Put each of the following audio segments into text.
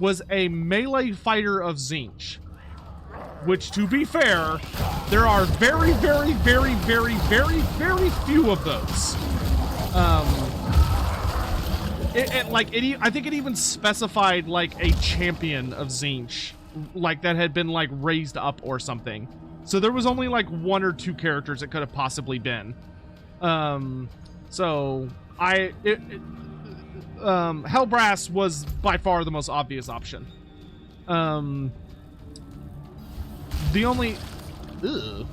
was a melee fighter of Tzeentch. Which, to be fair, there are very, very, very, very, very, very few of those. I think it even specified like a champion of Tzeentch, like that had been like raised up or something. So there was only like 1 or 2 characters it could have possibly been. Hellbrass was by far the most obvious option. The only... Ugh.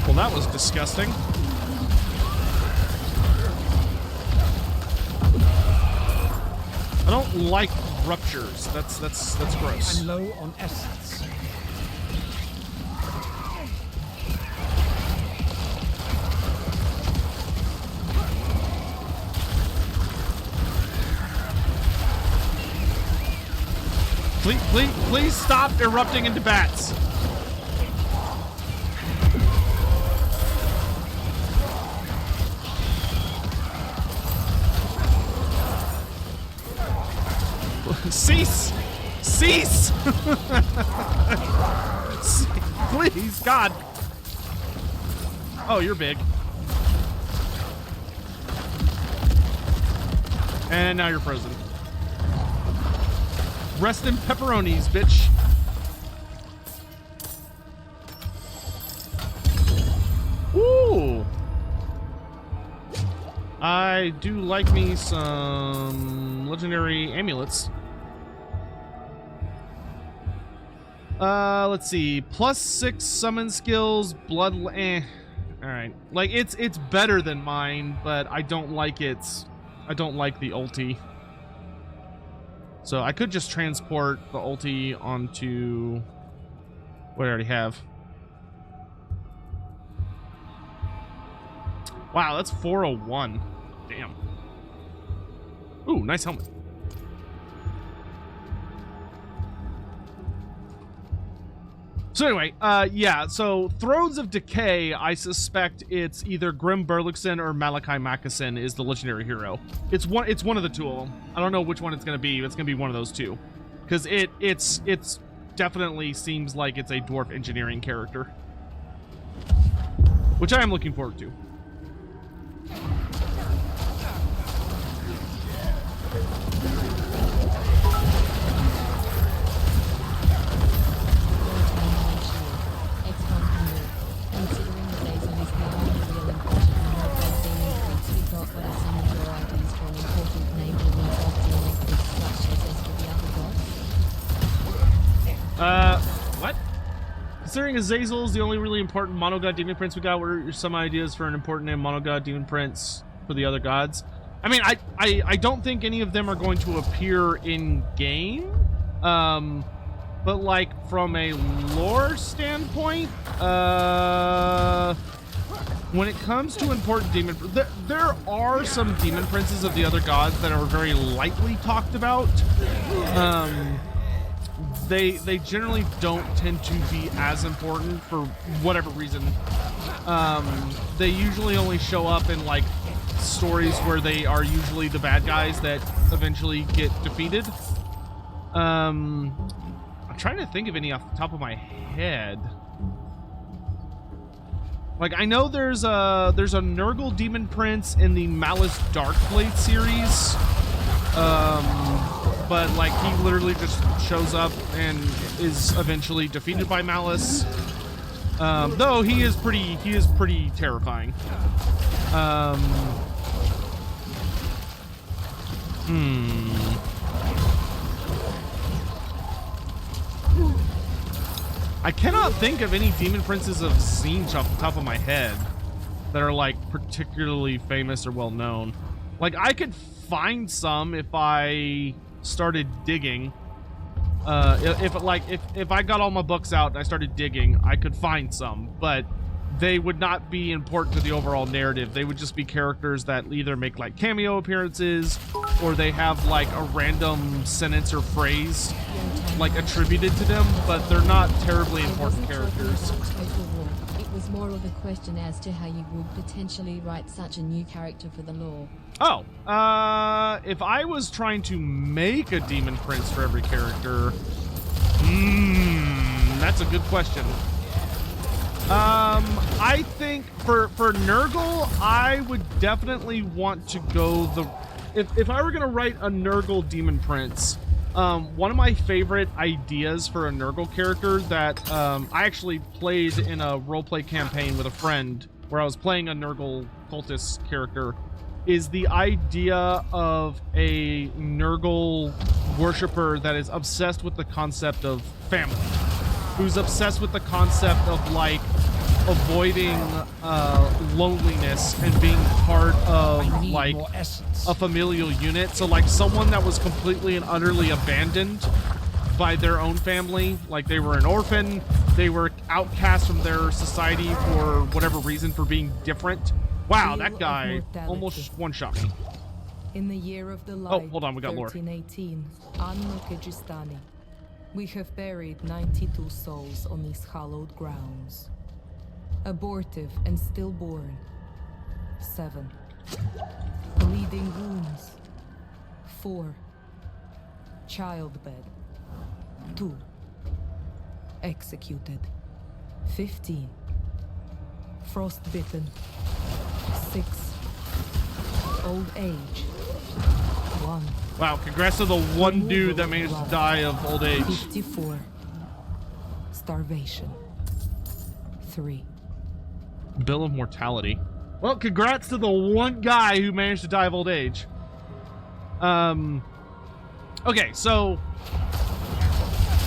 Well, that was disgusting. I don't like ruptures. That's gross. I'm low on essence. Please stop erupting into bats. Cease! Cease! Please, God. Oh, you're big. And now you're frozen. Rest in pepperonis, bitch. Ooh. I do like me some legendary amulets. Let's see. +6 summon skills, blood. All right. Like it's better than mine, but I don't like the ulti. So I could just transport the ulti onto what I already have. Wow, that's 401. Damn. Ooh, nice helmet. So anyway, yeah, so Thrones of Decay, I suspect it's either Grim Berlikson or Malachi Makasin is the legendary hero. It's one of the two of them. I don't know which one it's going to be, but it's going to be one of those two. Because it's definitely seems like it's a dwarf engineering character. Which I am looking forward to. What? Considering Azazel is the only really important Monogod Demon Prince we got, what are some ideas for an important Monogod Demon Prince for the other gods? I mean, I don't think any of them are going to appear in game. But like from a lore standpoint, when it comes to important demon, there are some demon princes of the other gods that are very lightly talked about. They generally don't tend to be as important for whatever reason. They usually only show up in like stories where they are usually the bad guys that eventually get defeated. I'm trying to think of any off the top of my head. Like I know there's a Nurgle Demon Prince in the Malice Darkblade series. But like he literally just shows up and is eventually defeated by Malice. Though he is pretty terrifying. I cannot think of any demon princes of Tzeentch off the top of my head that are like particularly famous or well known. Like I could find some if I started digging. If I got all my books out and I started digging, I could find some, but they would not be important to the overall narrative. They would just be characters that either make like cameo appearances or they have like a random sentence or phrase like attributed to them, but they're not terribly important characters. It was was more of a question as to how you would potentially write such a new character for the lore. Oh, if I was trying to make a demon prince for every character, that's a good question. I think for Nurgle, I would definitely want to go if I were gonna write a Nurgle demon prince, one of my favorite ideas for a Nurgle character that I actually played in a roleplay campaign with a friend where I was playing a Nurgle cultist character is the idea of a Nurgle worshiper that is obsessed with the concept of family, who's obsessed with the concept of like avoiding loneliness and being part of like a familial unit. So like someone that was completely and utterly abandoned by their own family, like they were an orphan, they were outcast from their society for whatever reason, for being different. Wow, that guy almost one-shot me. In the year of the light, hold on, we got lore. 1318, Anno Kejistani, we have buried 92 souls on these hallowed grounds. Abortive and stillborn, 7. Bleeding wounds, 4. Childbed, 2. Executed, 15. Frostbitten, 6. Old age, 1. Wow, congrats to the one dude that managed to die of old age. 54. Starvation, 3. Bill of mortality. Well, congrats to the one guy who managed to die of old age. Okay, so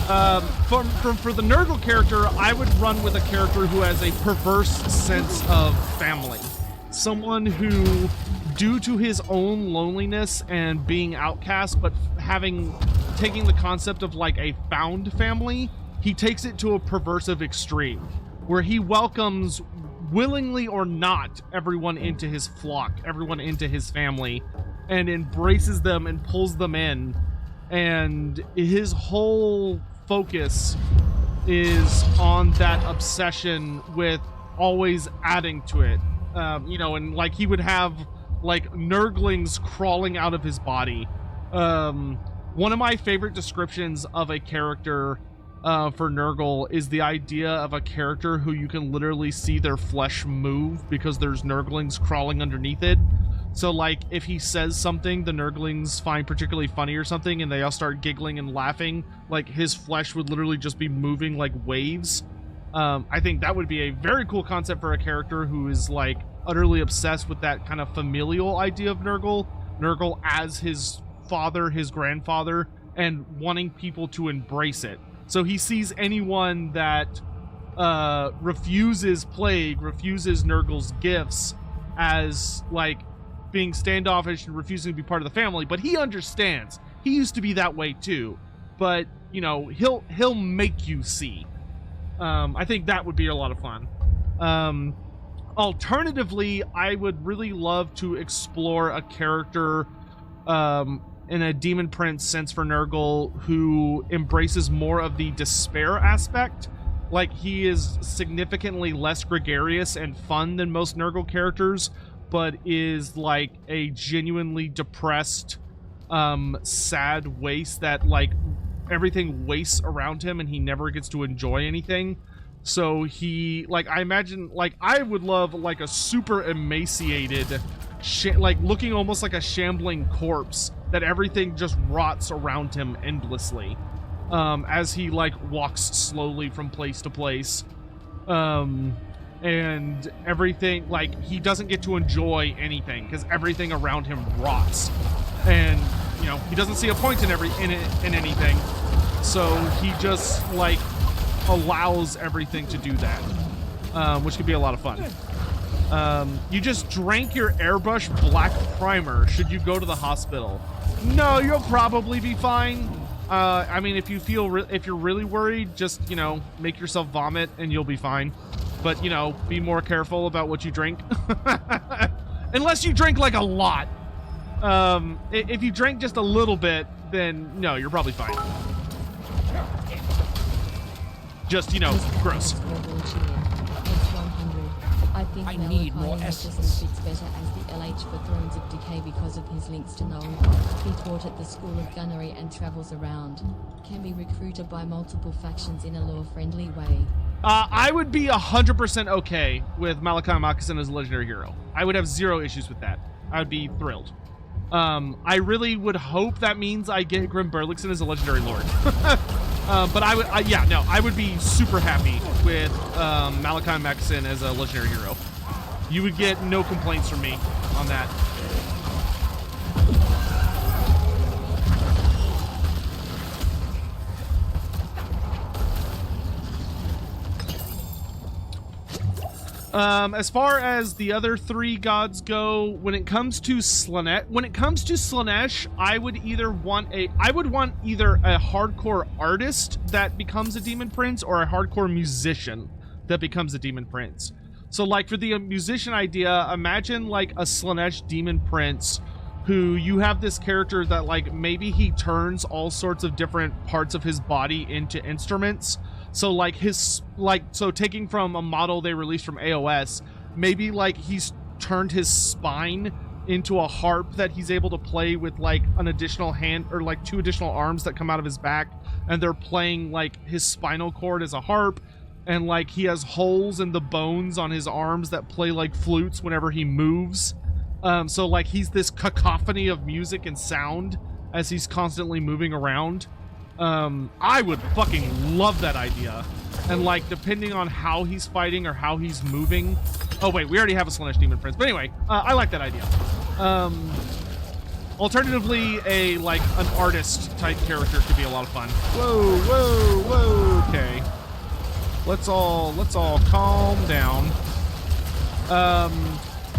for the Nurgle character, I would run with a character who has a perverse sense of family. Someone who, due to his own loneliness and being outcast, but taking the concept of like a found family, he takes it to a perversive extreme, where he welcomes, willingly or not, everyone into his flock, everyone into his family, and embraces them and pulls them in. And his whole focus is on that obsession with always adding to it. You know, and like he would have like Nurglings crawling out of his body. One of my favorite descriptions of a character for Nurgle is the idea of a character who you can literally see their flesh move because there's Nurglings crawling underneath it. So like if he says something the Nurglings find particularly funny or something and they all start giggling and laughing, like his flesh would literally just be moving like waves. I think that would be a very cool concept for a character who is like utterly obsessed with that kind of familial idea of Nurgle as his father, his grandfather, and wanting people to embrace it. So he sees anyone that refuses plague, refuses Nurgle's gifts as like being standoffish and refusing to be part of the family, but he understands. He used to be that way too, but you know, he'll make you see. I think that would be a lot of fun. Alternatively, I would really love to explore a character in a Demon Prince sense for Nurgle who embraces more of the despair aspect. Like, he is significantly less gregarious and fun than most Nurgle characters, but is like a genuinely depressed, sad waste that like everything wastes around him and he never gets to enjoy anything. So he, like, I imagine, like, I would love like a super emaciated, like looking almost like a shambling corpse that everything just rots around him endlessly, as he like walks slowly from place to place. And everything, like, he doesn't get to enjoy anything because everything around him rots, and you know, he doesn't see a point in anything, so he just like allows everything to do that, which could be a lot of fun. You just drank your airbrush black primer. Should you go to the hospital? No, you'll probably be fine. I mean, if you're really worried, just, you know, make yourself vomit and you'll be fine. But, you know, be more careful about what you drink. Unless you drink like a lot. If you drink just a little bit, then no, you're probably fine. Just, you know, gross. I think I need more Malachi essence. fits better as the LH for Thrones of Decay because of his links to Noel. He taught at the School of Gunnery and travels around. Can be recruited by multiple factions in a lore-friendly way. I would be 100% okay with Malachi Moccasin as a legendary hero. I would have zero issues with that. I would be thrilled. I really would hope that means I get Grim Berlikson as a legendary lord. But I would be super happy with Malachi Moccasin as a legendary hero. You would get no complaints from me on that. As far as the other three gods go, when it comes to Slaanesh, I would want either a hardcore artist that becomes a demon prince or a hardcore musician that becomes a demon prince. So like for the musician idea, imagine like a Slaanesh demon prince who you have this character that like maybe he turns all sorts of different parts of his body into instruments. So like taking from a model they released from AOS, maybe like he's turned his spine into a harp that he's able to play with like an additional hand or like 2 additional arms that come out of his back, and they're playing like his spinal cord as a harp, and like he has holes in the bones on his arms that play like flutes whenever he moves. So like he's this cacophony of music and sound as he's constantly moving around. I would fucking love that idea. And like, depending on how he's fighting or how he's moving. Oh wait, we already have a Slaanesh Demon Prince. But anyway, I like that idea. Alternatively, an artist type character could be a lot of fun. Whoa. Okay. Let's all calm down.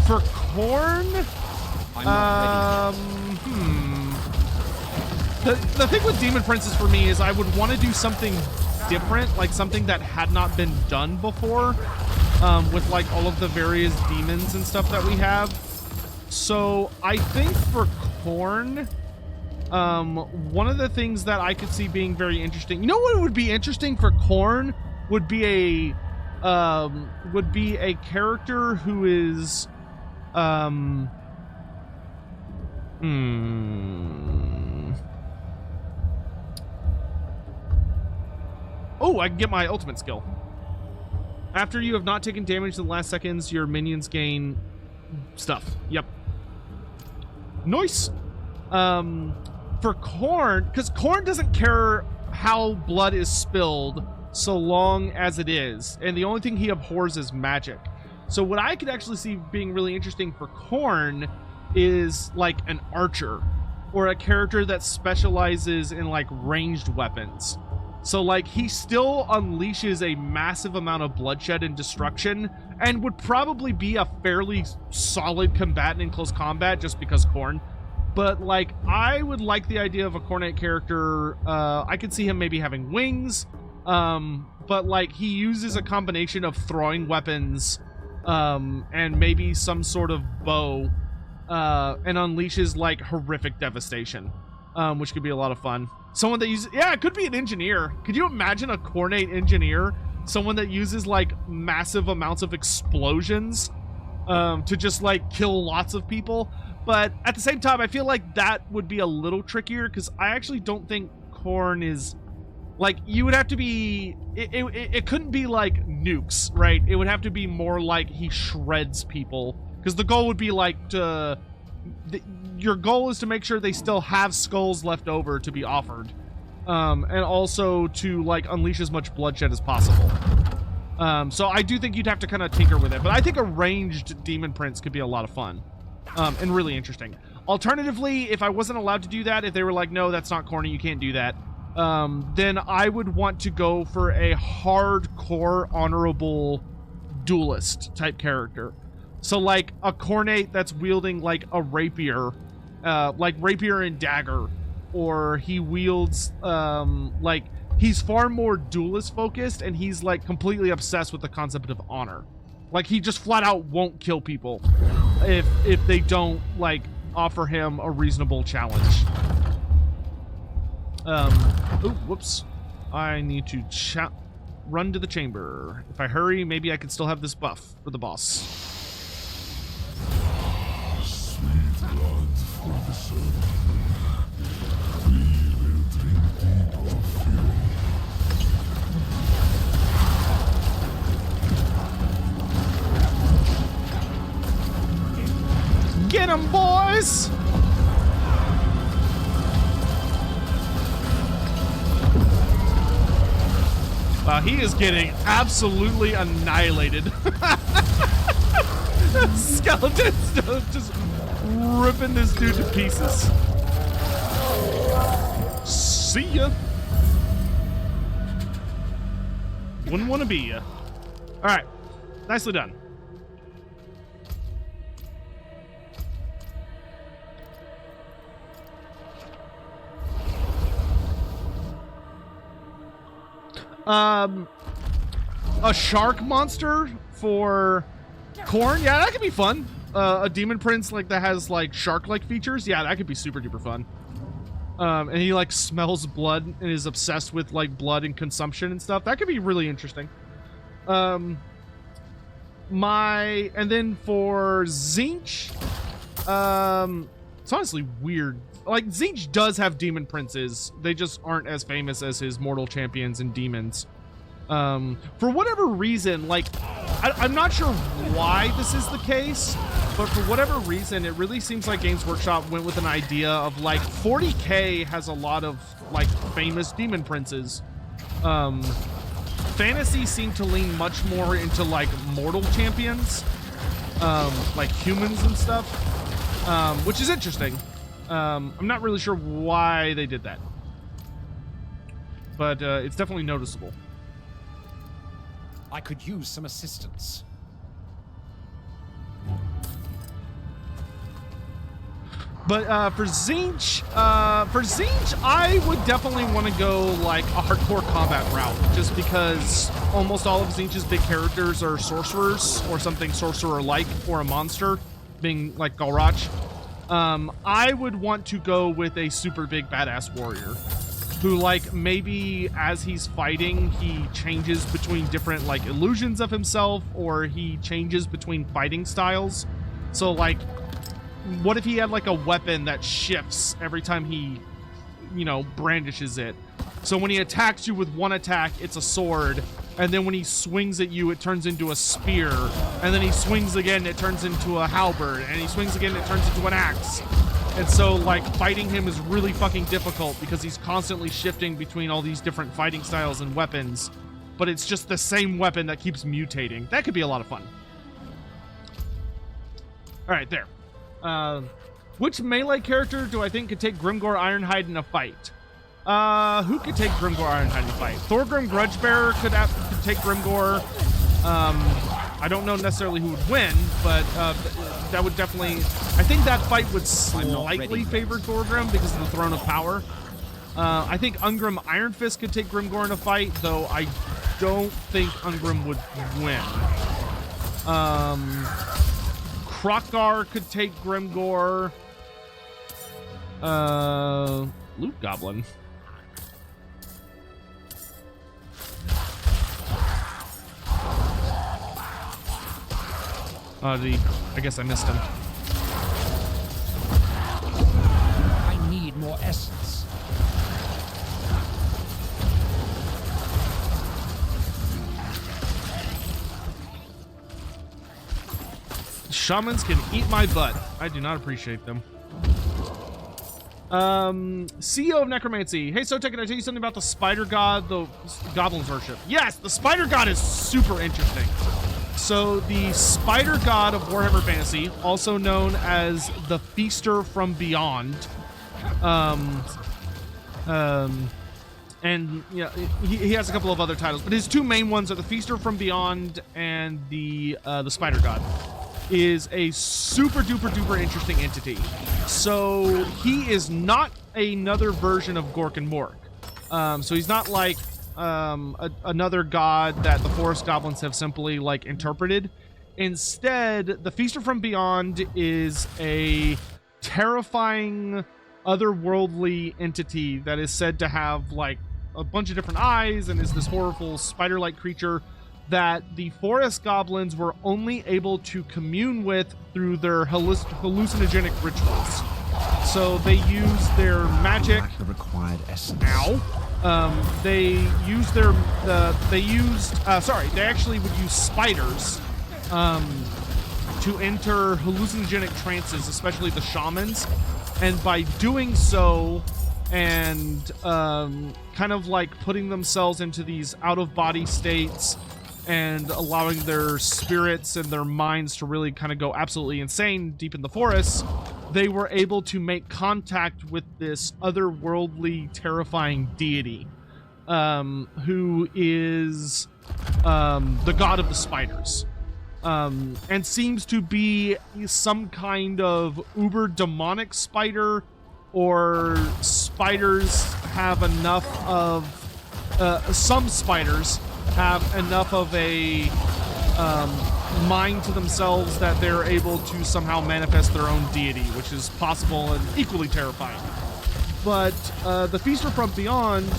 For Khorne, I'm not The thing with Demon Princes for me is I would want to do something different, like something that had not been done before, with like all of the various demons and stuff that we have. So I think for Khorne, one of the things that I could see being very interesting, you know what would be interesting for Khorne would be a character who is Oh, I can get my ultimate skill. After you have not taken damage in the last seconds, your minions gain stuff. Yep. Nice. For Khorne, because Khorne doesn't care how blood is spilled so long as it is, and the only thing he abhors is magic. So what I could actually see being really interesting for Khorne is like an archer or a character that specializes in like ranged weapons. So like he still unleashes a massive amount of bloodshed and destruction and would probably be a fairly solid combatant in close combat just because Khorne. But like I would like the idea of a Khornate character. I could see him maybe having wings, but like he uses a combination of throwing weapons and maybe some sort of bow, and unleashes like horrific devastation, which could be a lot of fun. Someone that uses, yeah, it could be an engineer. Could you imagine a Khornate engineer? Someone that uses like massive amounts of explosions to just like kill lots of people. But at the same time, I feel like that would be a little trickier because I actually don't think Khorne is like, you would have to be, it couldn't be like nukes, right? It would have to be more like he shreds people, because the goal would be like your goal is to make sure they still have skulls left over to be offered, and also to like unleash as much bloodshed as possible. So I do think you'd have to kind of tinker with it, but I think a ranged demon prince could be a lot of fun, and really interesting. Alternatively, if I wasn't allowed to do that, if they were like, no, that's not corny, you can't do that, then I would want to go for a hardcore honorable duelist type character. So like a Khornate that's wielding like a rapier, like rapier and dagger, or he wields like he's far more duelist focused, and he's like completely obsessed with the concept of honor. Like he just flat out won't kill people if they don't like offer him a reasonable challenge. Oh, whoops! I need to run to the chamber. If I hurry, maybe I could still have this buff for the boss. Sweet blood for the sun. We will drink deep of fury. Get 'em, boys! Wow, he is getting absolutely annihilated. Skeletons just ripping this dude to pieces. See ya. Wouldn't want to be ya. All right, nicely done. A shark monster for corn. Yeah, that could be fun. A demon prince like that has like shark-like features. Yeah, that could be super duper fun. And he like smells blood and is obsessed with like blood and consumption and stuff. That could be really interesting. And then for Zinch, it's honestly weird. Like, Zinch does have demon princes. They just aren't as famous as his mortal champions and demons. For whatever reason, like, I'm not sure why this is the case, but for whatever reason, it really seems like Games Workshop went with an idea of, like, 40K has a lot of, like, famous demon princes. Fantasy seemed to lean much more into, like, mortal champions, like humans and stuff, which is interesting. I'm not really sure why they did that, but it's definitely noticeable. I could use some assistance. But for Zinch, I would definitely want to go like a hardcore combat route, just because almost all of Zinch's big characters are sorcerers or something sorcerer-like, or a monster, being like Galrach. I would want to go with a super big badass warrior who, like, maybe as he's fighting, he changes between different, like, illusions of himself, or he changes between fighting styles. So, like, what if he had, like, a weapon that shifts every time he, you know, brandishes it? So when he attacks you with one attack, it's a sword, and then when he swings at you, it turns into a spear, and then he swings again, it turns into a halberd, and he swings again, it turns into an axe. And so, like, fighting him is really fucking difficult because he's constantly shifting between all these different fighting styles and weapons, but it's just the same weapon that keeps mutating. That could be a lot of fun. All right, there. Which melee character do I think could take Grimgor Ironhide in a fight? Who could take Grimgor Ironhide in a fight? Thorgrim Grudgebearer could take Grimgor. I don't know necessarily who would win, but that would definitely... I think that fight would slightly favor Thorgrim because of the Throne of Power. I think Ungrim Ironfist could take Grimgor in a fight, though I don't think Ungrim would win. Krokgar could take Grimgor. Loot Goblin. I guess I missed him. I need more essence. Shamans can eat my butt. I do not appreciate them. CEO of Necromancy. Hey, Sotek, can I tell you something about the spider god the goblins worship? Yes, the spider god is super interesting. So the spider god of Warhammer Fantasy, also known as the Feaster from Beyond, and yeah, he has a couple of other titles, but his two main ones are the Feaster from Beyond and the Spider God, is a super duper duper interesting entity. So he is not another version of Gork and Mork. So he's not like another god that the Forest Goblins have simply like interpreted. Instead, the Feaster from Beyond is a terrifying otherworldly entity that is said to have like a bunch of different eyes and is this horrible spider-like creature that the forest goblins were only able to commune with through their hallucinogenic rituals. So they use their magic. Lack the required essence. They actually would use spiders to enter hallucinogenic trances, especially the shamans. And by doing so, and kind of like putting themselves into these out-of-body states and allowing their spirits and their minds to really kind of go absolutely insane deep in the forests, they were able to make contact with this otherworldly, terrifying deity, who is the god of the spiders, and seems to be some kind of uber demonic spider, or spiders have enough of some spiders have enough of a mind to themselves that they're able to somehow manifest their own deity, which is possible and equally terrifying. But the Feaster from Beyond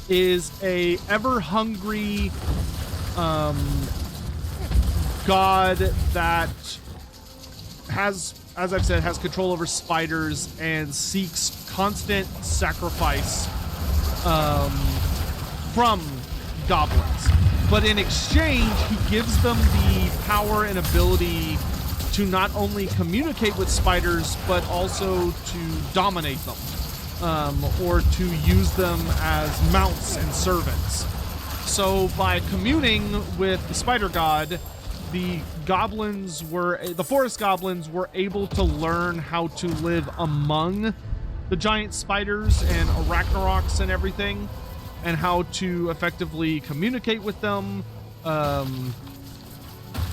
is a ever-hungry god that has, as I've said, has control over spiders and seeks constant sacrifice from goblins. But in exchange, he gives them the power and ability to not only communicate with spiders, but also to dominate them, or to use them as mounts and servants. So by communing with the spider god, the forest goblins were able to learn how to live among the giant spiders and arachnaroks and everything, and how to effectively communicate with them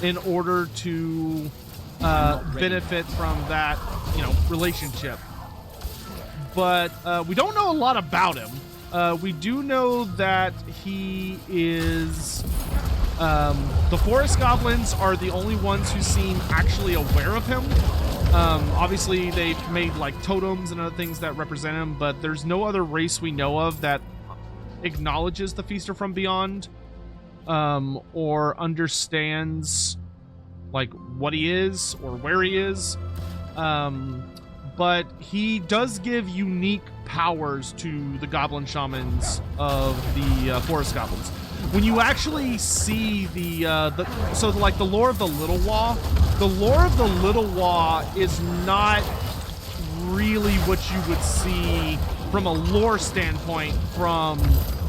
in order to benefit from that, relationship. But we don't know a lot about him. We do know that he is... the forest goblins are the only ones who seem actually aware of him. Obviously, they've made like totems and other things that represent him, but there's no other race we know of that acknowledges the Feaster from Beyond, or understands like what he is or where he is. But he does give unique powers to the goblin shamans of the forest goblins. When you actually see the lore of the Little Wa, the lore of the Little Wa is not really what you would see from a lore standpoint from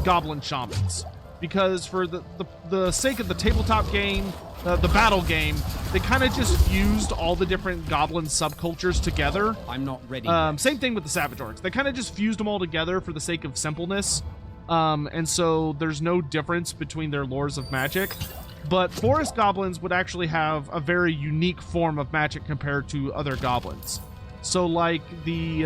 goblin shamans, because for the sake of the tabletop game, the battle game, they kind of just fused all the different goblin subcultures together. I'm not ready. Same thing with the Savage Orcs. They kind of just fused them all together for the sake of simpleness. And so there's no difference between their lores of magic. But forest goblins would actually have a very unique form of magic compared to other goblins. So like the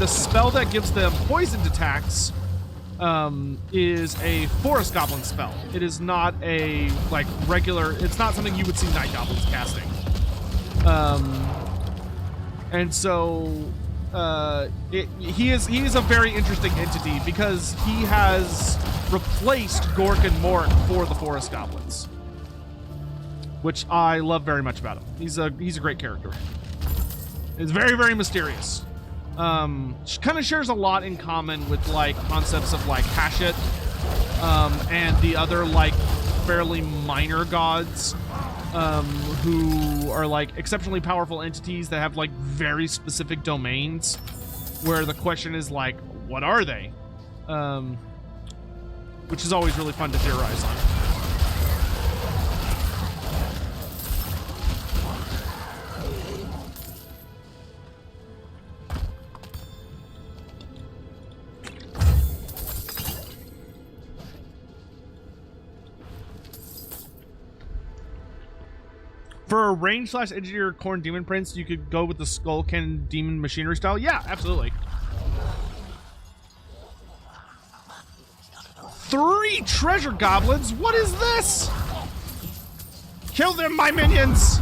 spell that gives them poisoned attacks is a forest goblin spell. It is not a it's not something you would see night goblins casting. And so he is a very interesting entity because he has replaced Gork and Mork for the forest goblins, which I love very much about him. He's a great character. It's very, very mysterious. Kind of shares a lot in common with like concepts of like Hashut and the other like fairly minor gods, who are like exceptionally powerful entities that have like very specific domains, where the question is like, what are they? Which is always really fun to theorize on. For a range/engineer Corn Demon Prince, you could go with the Skull Cannon Demon Machinery style. Yeah, absolutely. 3 treasure goblins? What is this? Kill them, my minions!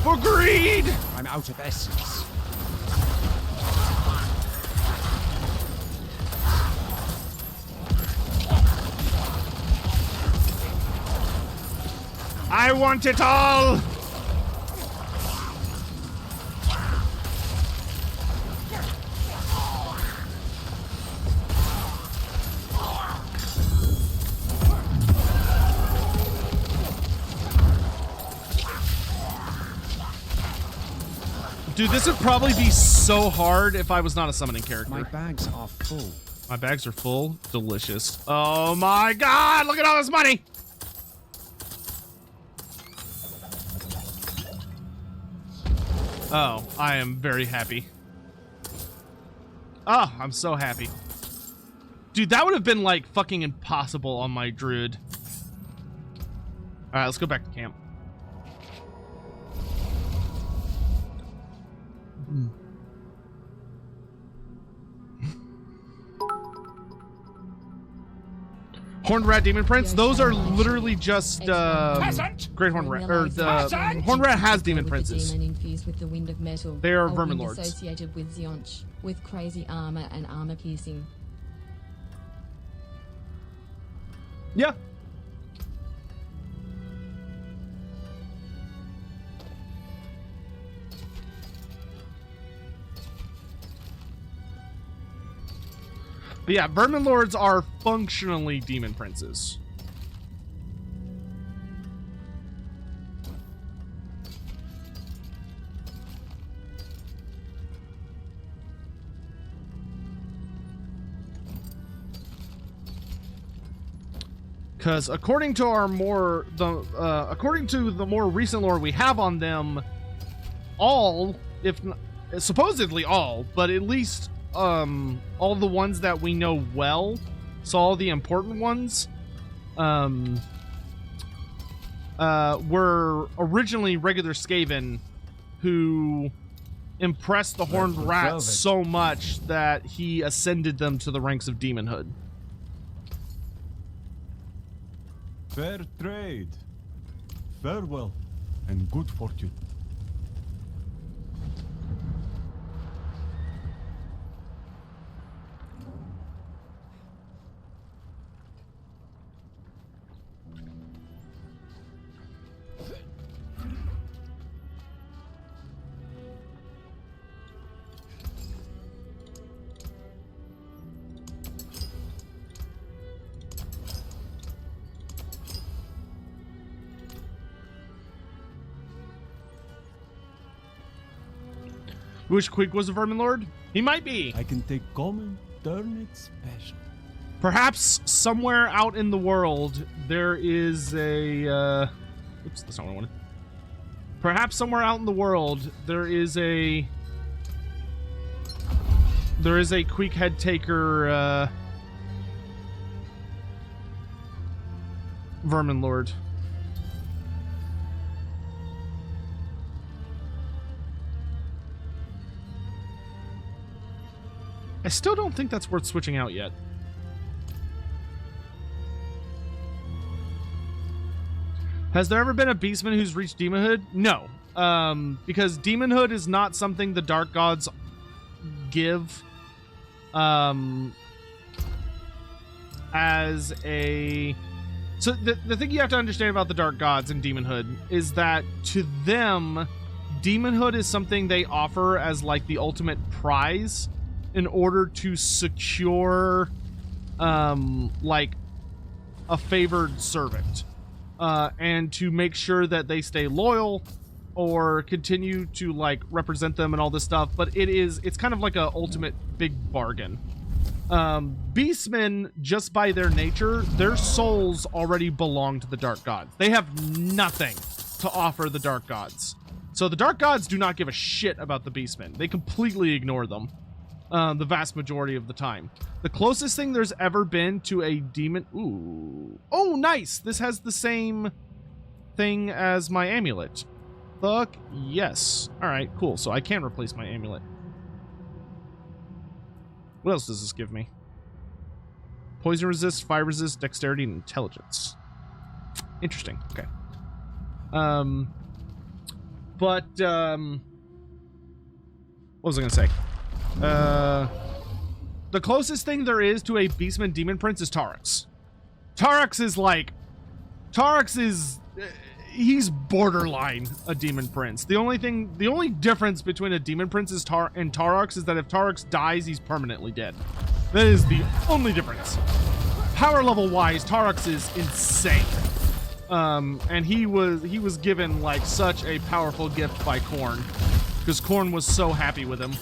For greed! I'm out of essence. I want it all! Dude, this would probably be so hard if I was not a summoning character. My bags are full. My bags are full. Delicious. Oh my god, look at all this money! Oh, I am very happy. Oh, I'm so happy. Dude, that would have been like fucking impossible on my druid. Alright, let's go back to camp. Horned Rat Demon Prince, those are literally just Great Horned Rat, or the Horned Rat has Demon Princes. Demon infused with the wind of metal. They are a Vermin wind Lords. associated with Zionch, with crazy armor and armor piercing. Yeah. But yeah, Vermin Lords are functionally Demon Princes. Because according to our according to the more recent lore we have on them, all, if not, supposedly all, but at least all the ones that we know well, so all the important ones, were originally regular Skaven who impressed the Horned Rat so much that he ascended them to the ranks of demonhood. Fair trade. Farewell, and good fortune. Wish Quig was a Vermin Lord? He might be. I can take common, turn it special. Perhaps somewhere out in the world there is a oops, that's not what I wanted. Perhaps somewhere out in the world there is a Queek Head Taker Vermin Lord. I still don't think that's worth switching out yet. Has there ever been a beastman who's reached demonhood? No. Because demonhood is not something the dark gods give as a... So the thing you have to understand about the dark gods and demonhood is that to them, demonhood is something they offer as like the ultimate prize in order to secure like a favored servant and to make sure that they stay loyal or continue to like represent them and all this stuff. But it's kind of like a ultimate big bargain. Beastmen, just by their nature, their souls already belong to the dark gods. They have nothing to offer the dark gods. So the dark gods do not give a shit about the beastmen. They completely ignore them. The vast majority of the time. The closest thing there's ever been to a demon... Ooh. Oh, nice! This has the same thing as my amulet. Fuck yes. Alright, cool. So I can replace my amulet. What else does this give me? Poison resist, fire resist, dexterity, and intelligence. Interesting. Okay. was I gonna say? The closest thing there is to a Beastman Demon Prince is Tarax. Tarax is he's borderline a Demon Prince. The only difference between a Demon Prince and Tarax is that if Tarax dies, he's permanently dead. That is the only difference. Power level wise, Tarax is insane. And he was given like such a powerful gift by Korn, because Korn was so happy with him.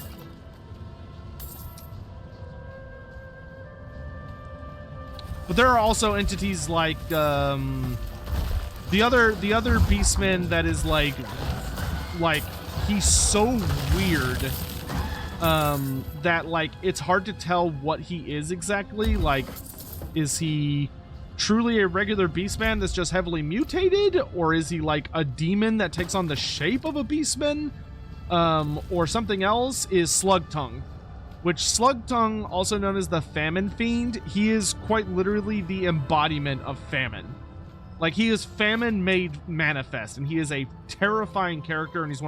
But there are also entities like the other Beastman that is like he's so weird that like it's hard to tell what he is exactly. Like, is he truly a regular Beastman that's just heavily mutated, or is he like a demon that takes on the shape of a Beastman, or something else? Is Slugtongue, which Slugtongue, also known as the Famine Fiend, he is quite literally the embodiment of famine. Like, he is famine made manifest, and he is a terrifying character, and he's one